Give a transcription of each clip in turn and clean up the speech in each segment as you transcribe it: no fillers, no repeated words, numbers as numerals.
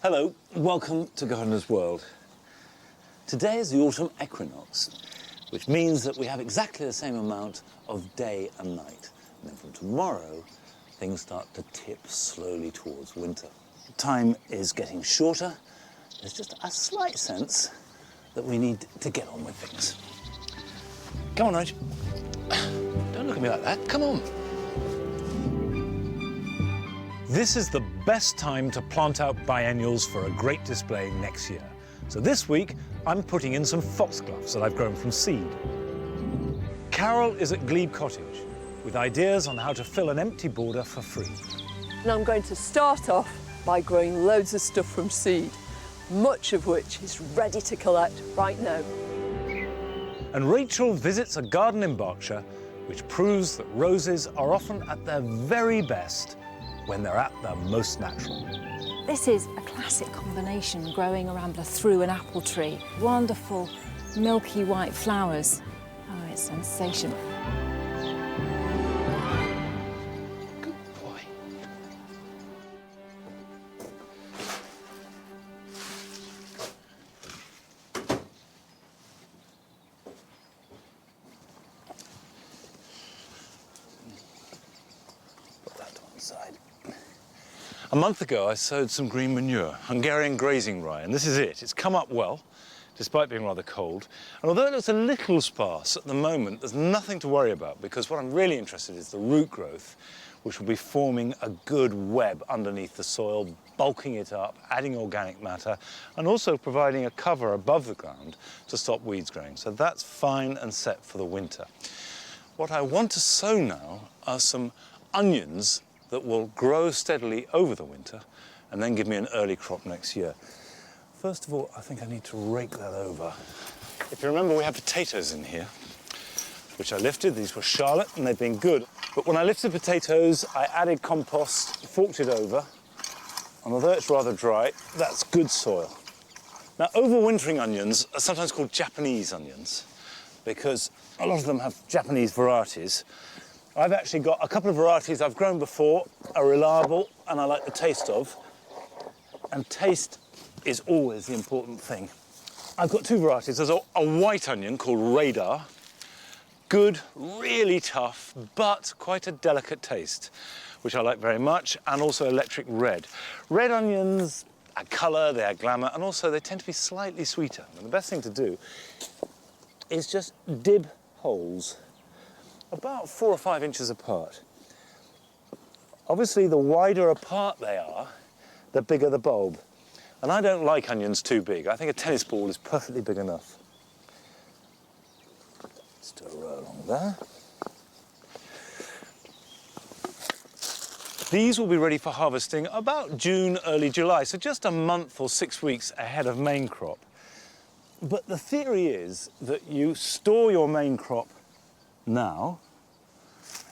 Hello, welcome to Gardener's World. Today is the autumn equinox, which means that we have exactly the same amount of day and night. And then from tomorrow, things start to tip slowly towards winter. Time is getting shorter. There's just a slight sense that we need to get on with things. Come on, Reg. Don't look at me like that. Come on. This is the best time to plant out biennials for a great display next year. So this week, I'm putting in some foxgloves that I've grown from seed. Carol is at Glebe Cottage with ideas on how to fill an empty border for free. And I'm going to start off by growing loads of stuff from seed, much of which is ready to collect right now. And Rachel visits a garden in Berkshire which proves that roses are often at their very best when they're at their most natural. This is a classic combination, growing a rambler through an apple tree. Wonderful, milky white flowers. Oh, it's sensational. Good boy. Put that to one side. A month ago, I sowed some green manure, Hungarian grazing rye, and this is it. It's come up well, despite being rather cold. And although it looks a little sparse at the moment, there's nothing to worry about, because what I'm really interested in is the root growth, which will be forming a good web underneath the soil, bulking it up, adding organic matter, and also providing a cover above the ground to stop weeds growing. So that's fine and set for the winter. What I want to sow now are some onions that will grow steadily over the winter and then give me an early crop next year. First of all, I think I need to rake that over. If you remember, we have potatoes in here, which I lifted. These were Charlotte, and they've been good. But when I lifted potatoes, I added compost, forked it over, and although it's rather dry, that's good soil. Now, overwintering onions are sometimes called Japanese onions because a lot of them have Japanese varieties. I've actually got a couple of varieties I've grown before, are reliable, and I like the taste of. And taste is always the important thing. I've got two varieties. There's a white onion called Radar. Good, really tough, but quite a delicate taste, which I like very much, and also electric red. Red onions add colour, they add glamour, and also they tend to be slightly sweeter. And the best thing to do is just dib holes about 4 or 5 inches apart. Obviously, the wider apart they are, the bigger the bulb. And I don't like onions too big. I think a tennis ball is perfectly big enough. Just a row along there. These will be ready for harvesting about June, early July, so just a month or 6 weeks ahead of main crop. But the theory is that you store your main crop now,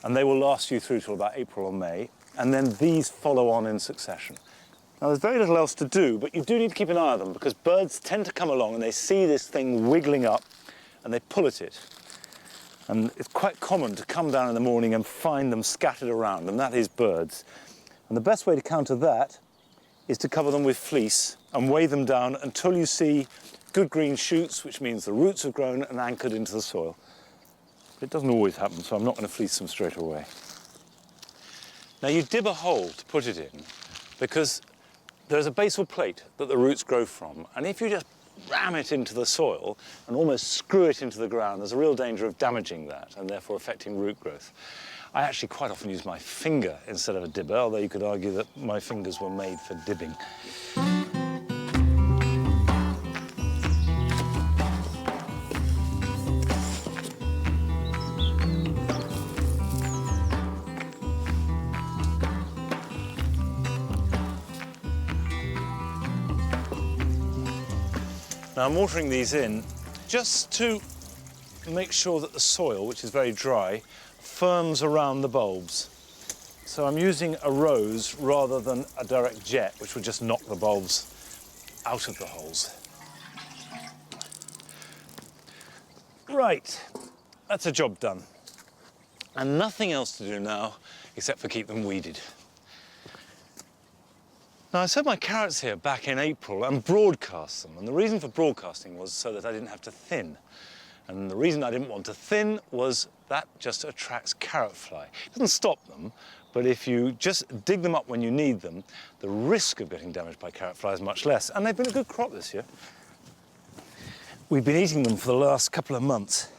and they will last you through till about April or May, and then these follow on in succession. Now, there's very little else to do, but you do need to keep an eye on them, because birds tend to come along and they see this thing wiggling up and they pull at it. And it's quite common to come down in the morning and find them scattered around, and that is birds. And the best way to counter that is to cover them with fleece and weigh them down until you see good green shoots, which means the roots have grown and anchored into the soil. It doesn't always happen, so I'm not going to fleece them straight away. Now, you dib a hole to put it in because there's a basal plate that the roots grow from, and if you just ram it into the soil and almost screw it into the ground, there's a real danger of damaging that and therefore affecting root growth. I actually quite often use my finger instead of a dibber, although you could argue that my fingers were made for dibbing. Now, I'm watering these in just to make sure that the soil, which is very dry, firms around the bulbs. So I'm using a rose rather than a direct jet, which would just knock the bulbs out of the holes. Right, that's a job done. And nothing else to do now except for keep them weeded. Now, I sowed my carrots here back in April and broadcast them. And the reason for broadcasting was so that I didn't have to thin. And the reason I didn't want to thin was that just attracts carrot fly. It doesn't stop them, but if you just dig them up when you need them, the risk of getting damaged by carrot fly is much less. And they've been a good crop this year. We've been eating them for the last couple of months.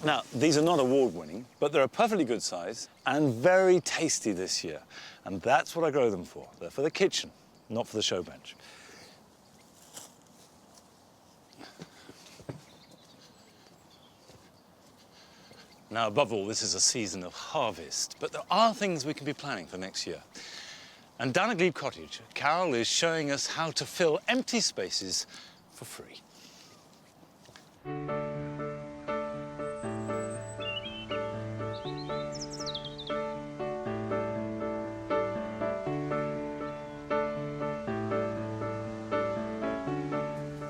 Now, these are not award-winning, but they're a perfectly good size and very tasty this year. And that's what I grow them for. They're for the kitchen, not for the show bench. Now, above all, this is a season of harvest, but there are things we can be planning for next year. And down at Glebe Cottage, Carol is showing us how to fill empty spaces for free.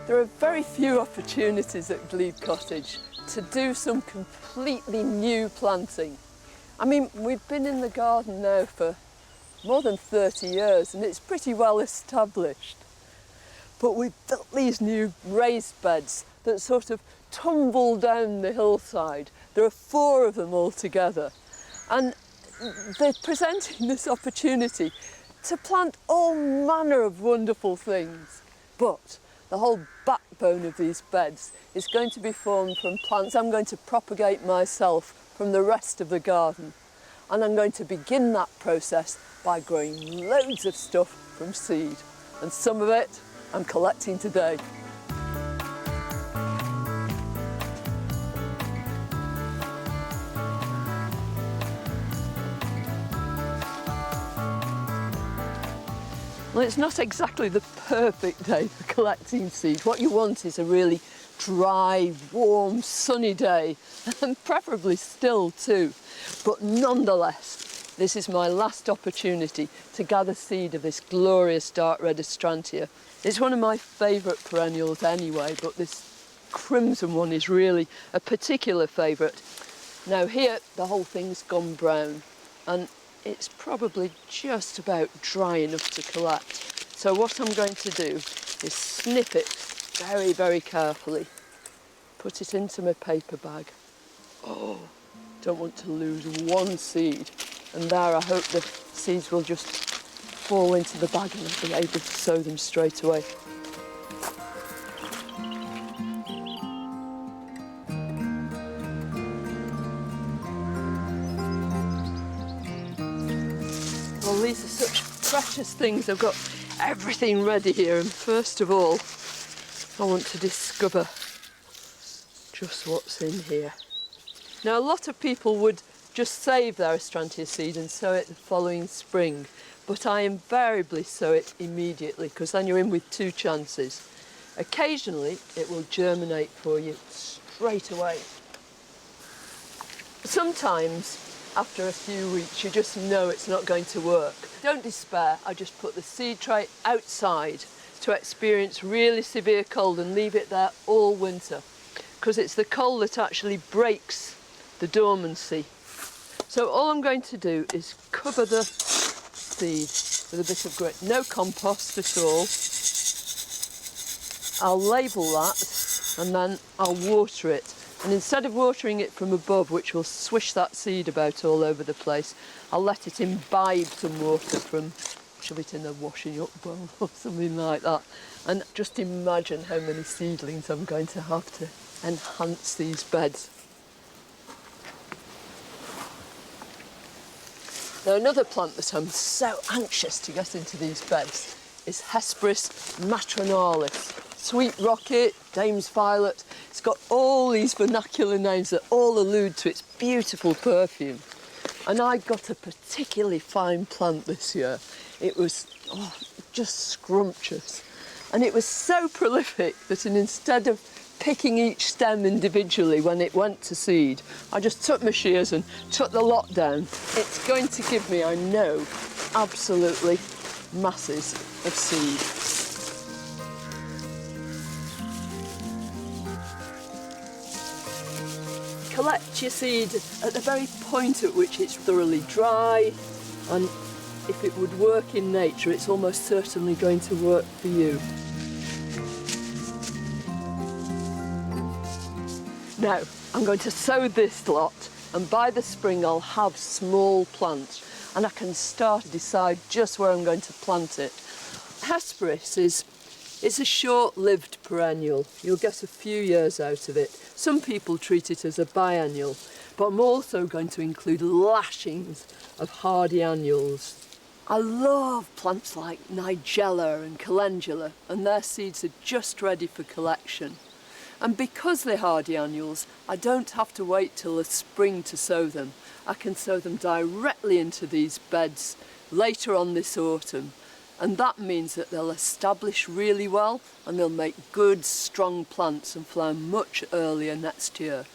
There are very few opportunities at Glebe Cottage to do some completely new planting. I mean, we've been in the garden now for more than 30 years and it's pretty well established. But we've built these new raised beds that sort of tumble down the hillside. There are 4 of them altogether. And they're presenting this opportunity to plant all manner of wonderful things. But the whole backbone of these beds is going to be formed from plants I'm going to propagate myself from the rest of the garden. And I'm going to begin that process by growing loads of stuff from seed. And some of it I'm collecting today. Well, it's not exactly the perfect day for collecting seed. What you want is a really dry, warm, sunny day, and preferably still too. But nonetheless, this is my last opportunity to gather seed of this glorious dark red astrantia. It's one of my favourite perennials anyway, but this crimson one is really a particular favourite. Now here, the whole thing's gone brown, and it's probably just about dry enough to collect. So what I'm going to do is snip it very, very carefully, put it into my paper bag. Oh, don't want to lose one seed. And there, I hope the seeds will just fall into the bag and I'll be able to sow them straight away. Well, these are such precious things. I've got everything ready here, and first of all, I want to discover just what's in here. Now, a lot of people would just save their astrantia seed and sow it the following spring, but I invariably sow it immediately because then you're in with 2 chances. Occasionally, it will germinate for you straight away. Sometimes, after a few weeks, you just know it's not going to work. Don't despair. I just put the seed tray outside to experience really severe cold and leave it there all winter, because it's the cold that actually breaks the dormancy. So all I'm going to do is cover the seed with a bit of grit. No compost at all. I'll label that and then I'll water it. And instead of watering it from above, which will swish that seed about all over the place, I'll let it imbibe some water from, shove it in a washing up bowl or something like that. And just imagine how many seedlings I'm going to have to enhance these beds. Now, another plant that I'm so anxious to get into these beds is Hesperus matronalis. Sweet rocket, dame's violet. It's got all these vernacular names that all allude to its beautiful perfume. And I got a particularly fine plant this year. It was just scrumptious. And it was so prolific that instead of picking each stem individually when it went to seed, I just took my shears and took the lot down. It's going to give me, I know, absolutely masses of seed. Collect your seed at the very point at which it's thoroughly dry and if it would work in nature, it's almost certainly going to work for you. Now, I'm going to sow this lot, and by the spring I'll have small plants, and I can start to decide just where I'm going to plant it. Hesperus is a short-lived perennial. You'll get a few years out of it. Some people treat it as a biennial, but I'm also going to include lashings of hardy annuals. I love plants like Nigella and Calendula, and their seeds are just ready for collection. And because they're hardy annuals, I don't have to wait till the spring to sow them. I can sow them directly into these beds later on this autumn. And that means that they'll establish really well and they'll make good, strong plants and flower much earlier next year.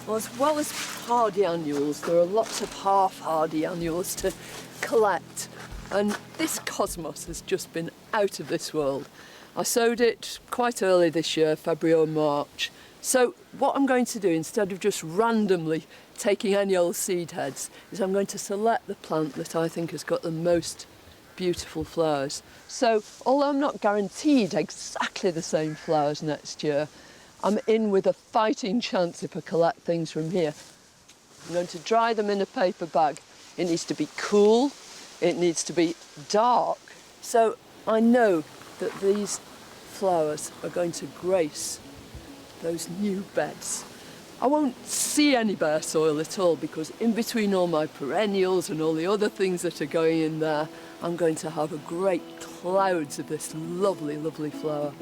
Well, as well as hardy annuals, there are lots of half-hardy annuals to collect. And this cosmos has just been out of this world. I sowed it quite early this year, February or March. So what I'm going to do, instead of just randomly taking any old seed heads, is I'm going to select the plant that I think has got the most beautiful flowers. So although I'm not guaranteed exactly the same flowers next year, I'm in with a fighting chance if I collect things from here. I'm going to dry them in a paper bag. It needs to be cool, it needs to be dark. So I know that these flowers are going to grace those new beds. I won't see any bare soil at all because in between all my perennials and all the other things that are going in there, I'm going to have a great clouds of this lovely, lovely flower.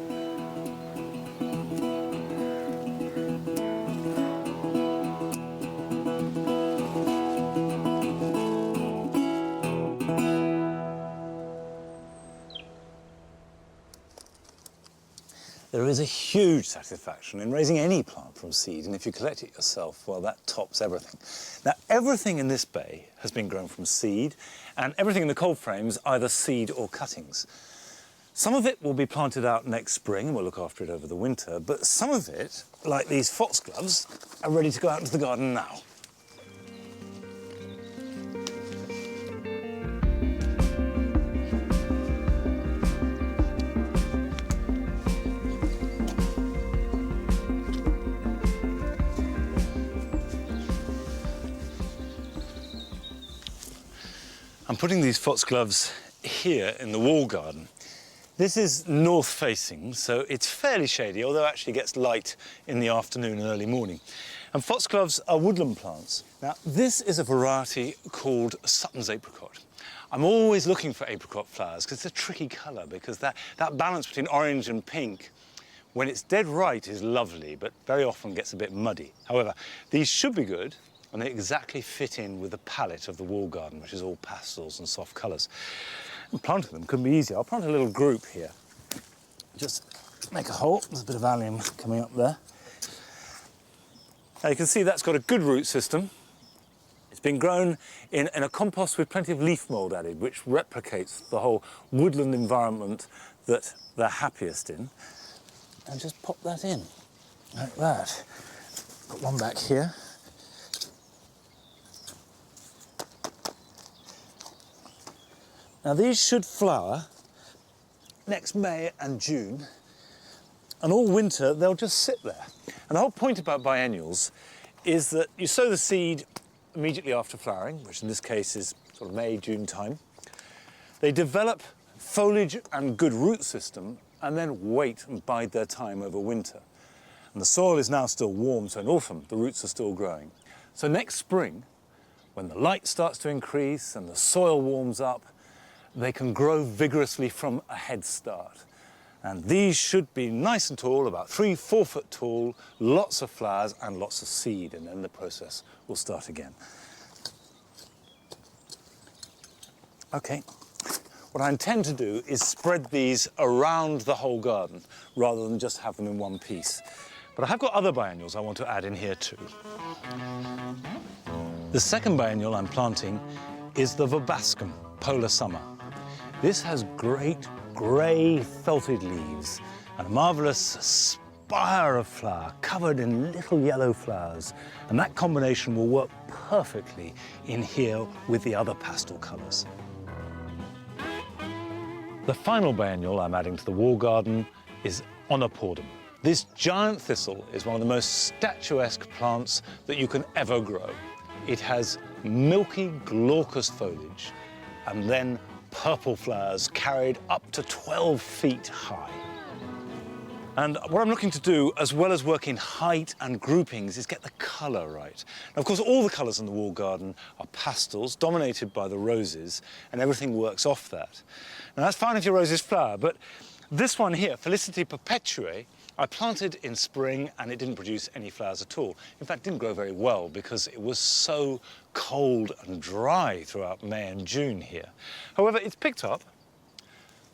There is a huge satisfaction in raising any plant from seed, and if you collect it yourself, well, that tops everything. Now, everything in this bay has been grown from seed, and everything in the cold frames either seed or cuttings. Some of it will be planted out next spring, and we'll look after it over the winter, but some of it, like these foxgloves, are ready to go out into the garden now. I'm putting these foxgloves here in the wall garden. This is north facing, so it's fairly shady, although it actually gets light in the afternoon and early morning. And foxgloves are woodland plants. Now, this is a variety called Sutton's apricot. I'm always looking for apricot flowers because it's a tricky colour, because that balance between orange and pink, when it's dead right, is lovely, but very often gets a bit muddy. However, these should be good, and they exactly fit in with the palette of the wall garden, which is all pastels and soft colours. And planting them couldn't be easier. I'll plant a little group here. Just make a hole. There's a bit of allium coming up there. Now you can see that's got a good root system. It's been grown in a compost with plenty of leaf mould added, which replicates the whole woodland environment that they're happiest in. And just pop that in, like that. Got one back here. Now these should flower next May and June, and all winter they'll just sit there. And the whole point about biennials is that you sow the seed immediately after flowering, which in this case is sort of May, June time. They develop foliage and good root system and then wait and bide their time over winter. And the soil is now still warm, so in autumn the roots are still growing. So next spring, when the light starts to increase and the soil warms up, they can grow vigorously from a head start. And these should be nice and tall, about 3-4 foot tall, lots of flowers and lots of seed, and then the process will start again. Okay, what I intend to do is spread these around the whole garden rather than just have them in one piece. But I have got other biennials I want to add in here too. The second biennial I'm planting is the verbascum, polar summer. This has great grey felted leaves and a marvellous spire of flower covered in little yellow flowers, and that combination will work perfectly in here with the other pastel colours. The final biennial I'm adding to the wall garden is Onopordum. This giant thistle is one of the most statuesque plants that you can ever grow. It has milky, glaucous foliage and then purple flowers carried up to 12 feet high. And what I'm looking to do, as well as work in height and groupings, is get the colour right. Now, of course, all the colours in the wall garden are pastels, dominated by the roses, and everything works off that. Now, that's fine if your roses flower, but this one here, Felicity perpetuae, I planted in spring and it didn't produce any flowers at all. In fact, it didn't grow very well because it was so cold and dry throughout May and June here. However, it's picked up.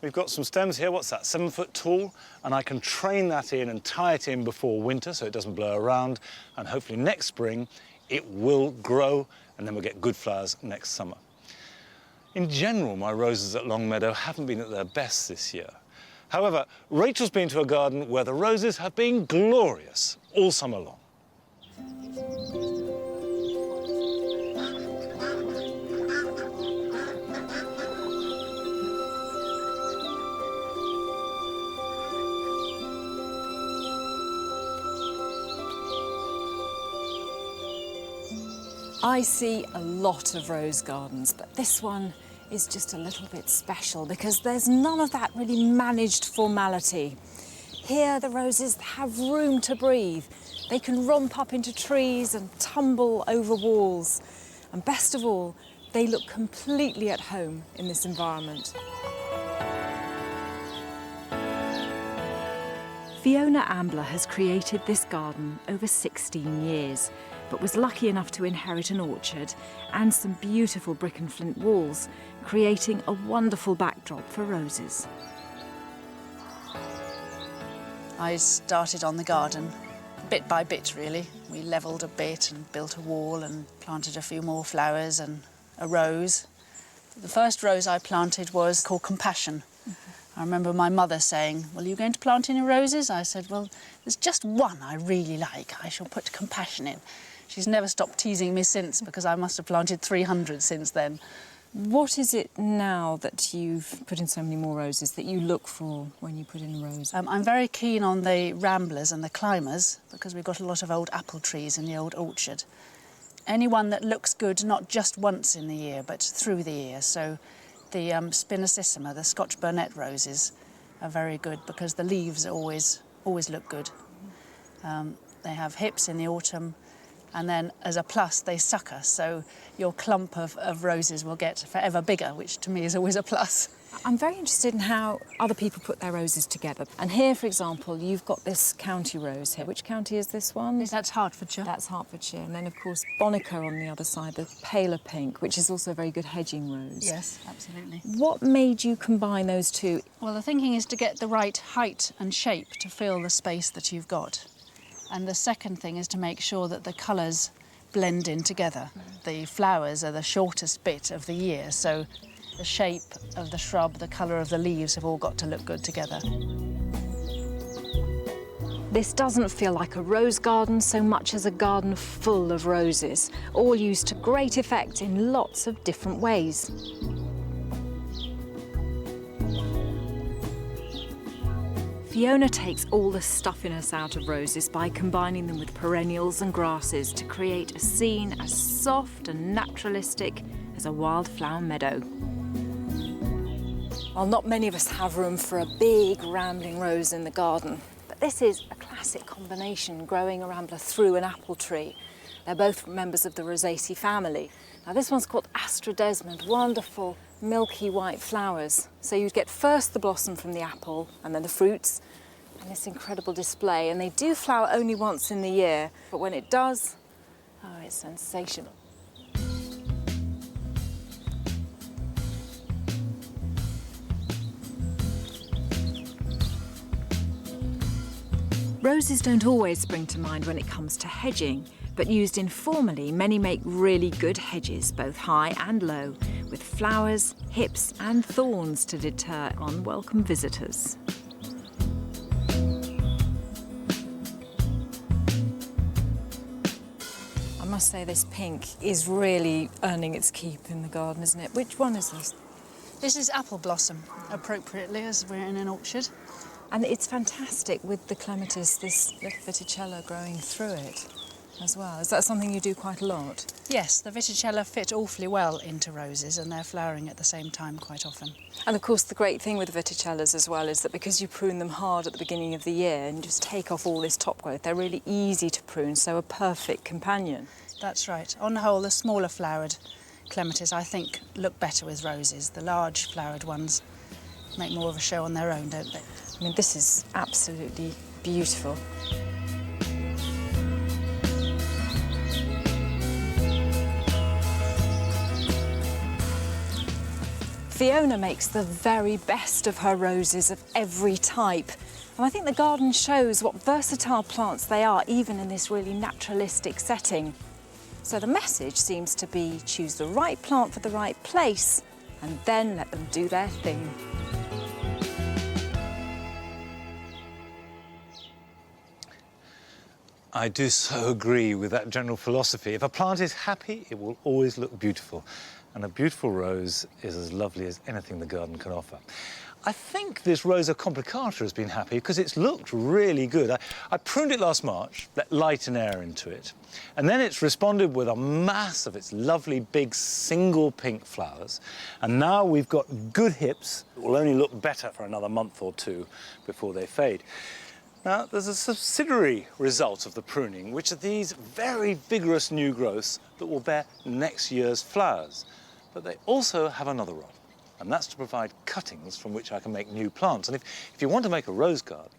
We've got some stems here, what's that, 7 foot tall, and I can train that in and tie it in before winter so it doesn't blow around, and hopefully next spring it will grow and then we'll get good flowers next summer. In general, my roses at Longmeadow haven't been at their best this year. However, Rachel's been to a garden where the roses have been glorious all summer long. I see a lot of rose gardens, but this one is just a little bit special because there's none of that really managed formality. Here, the roses have room to breathe. They can romp up into trees and tumble over walls. And best of all, they look completely at home in this environment. Fiona Ambler has created this garden over 16 years, but was lucky enough to inherit an orchard and some beautiful brick and flint walls, creating a wonderful backdrop for roses. I started on the garden bit by bit, really. We levelled a bit and built a wall and planted a few more flowers and a rose. The first rose I planted was called Compassion. I remember my mother saying, "Well, are you going to plant any roses?" I said, "Well, there's just one I really like. I shall put Compassion in." She's never stopped teasing me since because I must have planted 300 since then. What is it now that you've put in so many more roses that you look for when you put in a rose? I'm very keen on the ramblers and the climbers because we've got a lot of old apple trees in the old orchard. Anyone that looks good, not just once in the year, but through the year. So the Spinosissima, the Scotch burnet roses, are very good because the leaves always look good. They have hips in the autumn, and then as a plus they sucker, so your clump of roses will get forever bigger, which to me is always a plus. I'm very interested in how other people put their roses together. And here, for example, you've got this county rose here. Which county is this one? That's Hertfordshire. That's Hertfordshire. And then, of course, Bonica on the other side, the paler pink, which is also a very good hedging rose. Yes, absolutely. What made you combine those two? Well, the thinking is to get the right height and shape to fill the space that you've got. And the second thing is to make sure that the colours blend in together. The flowers are the shortest bit of the year, so the shape of the shrub, the colour of the leaves have all got to look good together. This doesn't feel like a rose garden so much as a garden full of roses, all used to great effect in lots of different ways. Fiona takes all the stuffiness out of roses by combining them with perennials and grasses to create a scene as soft and naturalistic as a wildflower meadow. While not many of us have room for a big rambling rose in the garden, but this is a classic combination growing a rambler through an apple tree. They're both members of the Rosaceae family. Now this one's called Astra Desmond, wonderful milky white flowers. So you'd get first the blossom from the apple and then the fruits and this incredible display. And they do flower only once in the year, but when it does, oh, it's sensational. Roses don't always spring to mind when it comes to hedging, but used informally, many make really good hedges, both high and low, with flowers, hips and thorns to deter unwelcome visitors. must say this pink is really earning its keep in the garden, isn't it? Which one is this? This is apple blossom, appropriately, as we're in an orchard. And it's fantastic with the clematis, this little Viticella growing through it as well. Is that something you do quite a lot? Yes, the Viticella fit awfully well into roses and they're flowering at the same time quite often. And of course the great thing with the Viticellas as well is that because you prune them hard at the beginning of the year and just take off all this top growth, they're really easy to prune, so a perfect companion. That's right. On the whole, the smaller flowered clematis, I think, look better with roses. The large flowered ones make more of a show on their own, don't they? I mean, this is absolutely beautiful. Fiona makes the very best of her roses of every type. And I think the garden shows what versatile plants they are, even in this really naturalistic setting. So the message seems to be choose the right plant for the right place and then let them do their thing. I do so agree with that general philosophy. If a plant is happy, it will always look beautiful. And a beautiful rose is as lovely as anything the garden can offer. I think this Rosa complicata has been happy because it's looked really good. I pruned it last March, let light and air into it, and then it's responded with a mass of its lovely big single pink flowers. And now we've got good hips that will only look better for another month or two before they fade. Now, there's a subsidiary result of the pruning, which are these very vigorous new growths that will bear next year's flowers. But they also have another role, and that's to provide cuttings from which I can make new plants. And if you want to make a rose garden,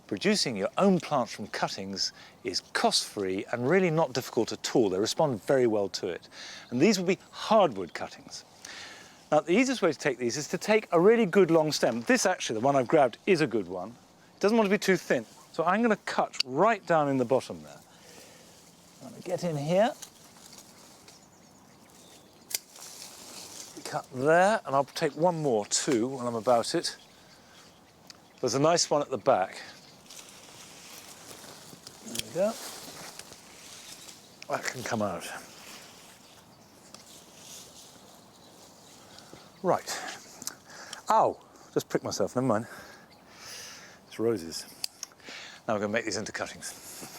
producing your own plants from cuttings is cost-free and really not difficult at all. They respond very well to it. And these will be hardwood cuttings. Now, the easiest way to take these is to take a really good long stem. This actually, the one I've grabbed, is a good one. It doesn't want to be too thin. So I'm going to cut right down in the bottom there. I'm going to get in here. Cut there, and I'll take one more too when I'm about it. There's a nice one at the back. There we go. That can come out. Right. Ow! Just pricked myself, never mind. It's roses. Now we're going to make these into cuttings.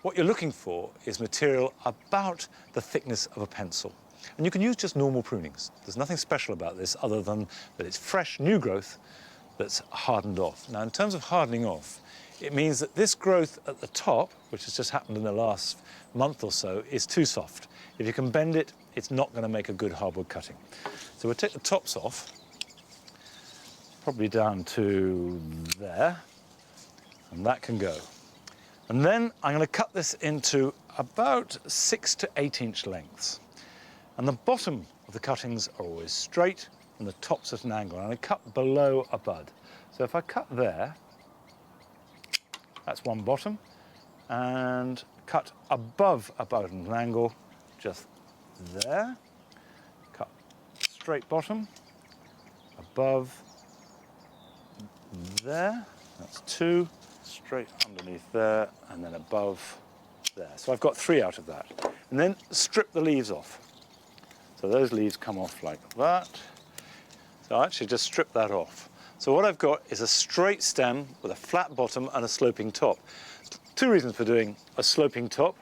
What you're looking for is material about the thickness of a pencil. And you can use just normal prunings. There's nothing special about this other than that it's fresh, new growth that's hardened off. Now, in terms of hardening off, it means that this growth at the top, which has just happened in the last month or so, is too soft. If you can bend it, it's not going to make a good hardwood cutting. So we'll take the tops off, probably down to there, and that can go. And then I'm going to cut this into about 6 to 8 inch lengths. And the bottom of the cuttings are always straight and the top's at an angle. And I cut below a bud. So if I cut there, that's one bottom, and cut above a bud at an angle, just there. Cut straight bottom, above, there, that's 2. Straight underneath there, and then above there. So I've got 3 out of that. And then strip the leaves off. So those leaves come off like that. So I actually just strip that off. So what I've got is a straight stem with a flat bottom and a sloping top. 2 reasons for doing a sloping top.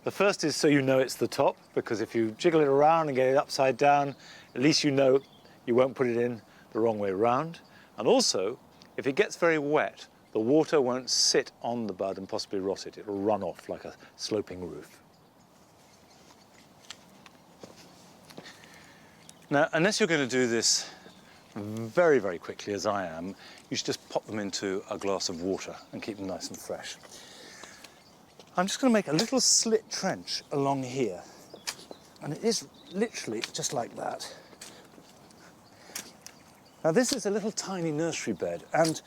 The first is so you know it's the top, because if you jiggle it around and get it upside down, at least you know you won't put it in the wrong way around. And also, if it gets very wet, the water won't sit on the bud and possibly rot it. It'll run off like a sloping roof. Now, unless you're going to do this very, very quickly, as I am, you should just pop them into a glass of water and keep them nice and fresh. I'm just going to make a little slit trench along here. And it is literally just like that. Now, this is a little tiny nursery bed, and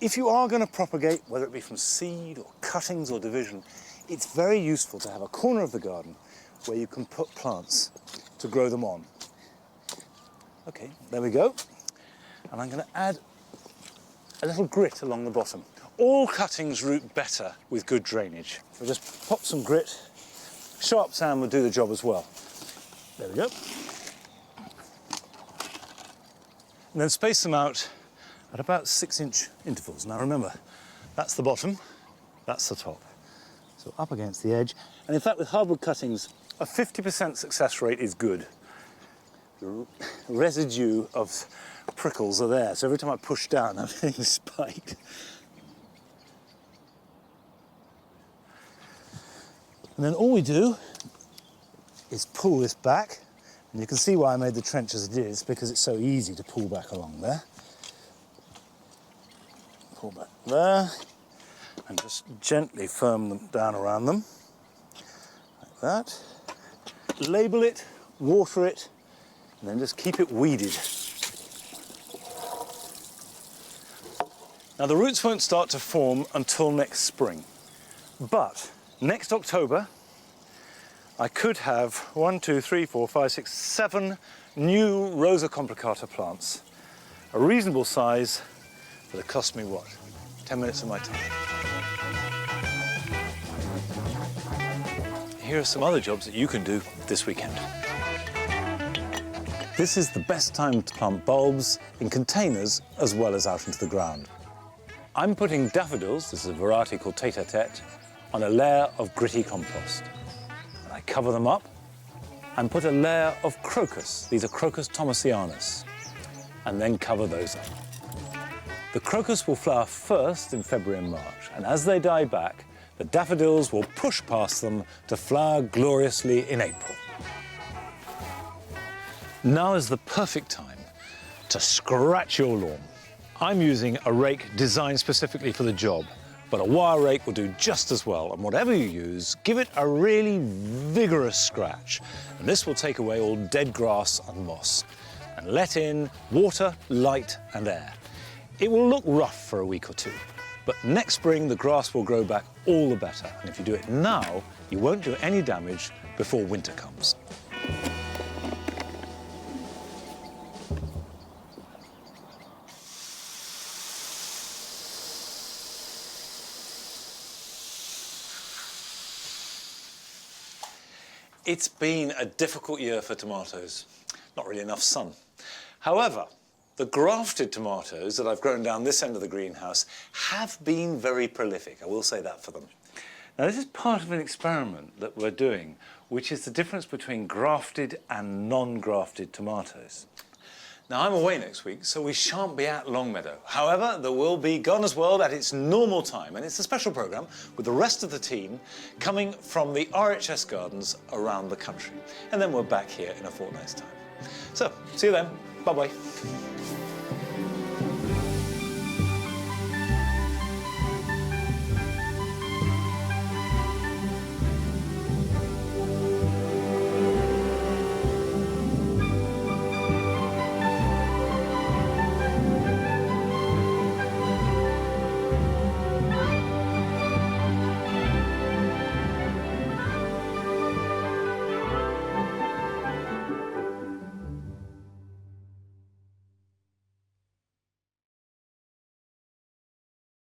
if you are going to propagate, whether it be from seed or cuttings or division, it's very useful to have a corner of the garden where you can put plants to grow them on. Okay, there we go. And I'm going to add a little grit along the bottom. All cuttings root better with good drainage. So just pop some grit. Sharp sand will do the job as well. There we go. And then space them out at about 6-inch intervals. Now remember, that's the bottom, that's the top. So up against the edge. And in fact, with hardwood cuttings, a 50% success rate is good. The residue of prickles are there, so every time I push down, I'm getting spiked. And then all we do is pull this back. And you can see why I made the trench as it is, because it's so easy to pull back along there. Pull back there, and just gently firm them down around them, like that. Label it, water it, and then just keep it weeded. Now the roots won't start to form until next spring, but next October, I could have 7 new Rosa complicata plants. A reasonable size, but it cost me what? 10 minutes of my time. Here are some other jobs that you can do this weekend. This is the best time to plant bulbs in containers as well as out into the ground. I'm putting daffodils, this is a variety called tete-a-tete, on a layer of gritty compost. I cover them up and put a layer of crocus. These are Crocus thomasianus, and then cover those up. The crocus will flower first in February and March, and as they die back, the daffodils will push past them to flower gloriously in April. Now is the perfect time to scratch your lawn. I'm using a rake designed specifically for the job, but a wire rake will do just as well, and whatever you use, give it a really vigorous scratch. And this will take away all dead grass and moss, and let in water, light and air. It will look rough for a week or two, but next spring the grass will grow back all the better, and if you do it now, you won't do any damage before winter comes. It's been a difficult year for tomatoes. Not really enough sun. However, the grafted tomatoes that I've grown down this end of the greenhouse have been very prolific. I will say that for them. Now, this is part of an experiment that we're doing, which is the difference between grafted and non-grafted tomatoes. Now, I'm away next week, so we shan't be at Longmeadow. However, there will be Gardener's World at its normal time, and it's a special programme with the rest of the team coming from the RHS gardens around the country. And then we're back here in a fortnight's time. So, see you then. Bye-bye.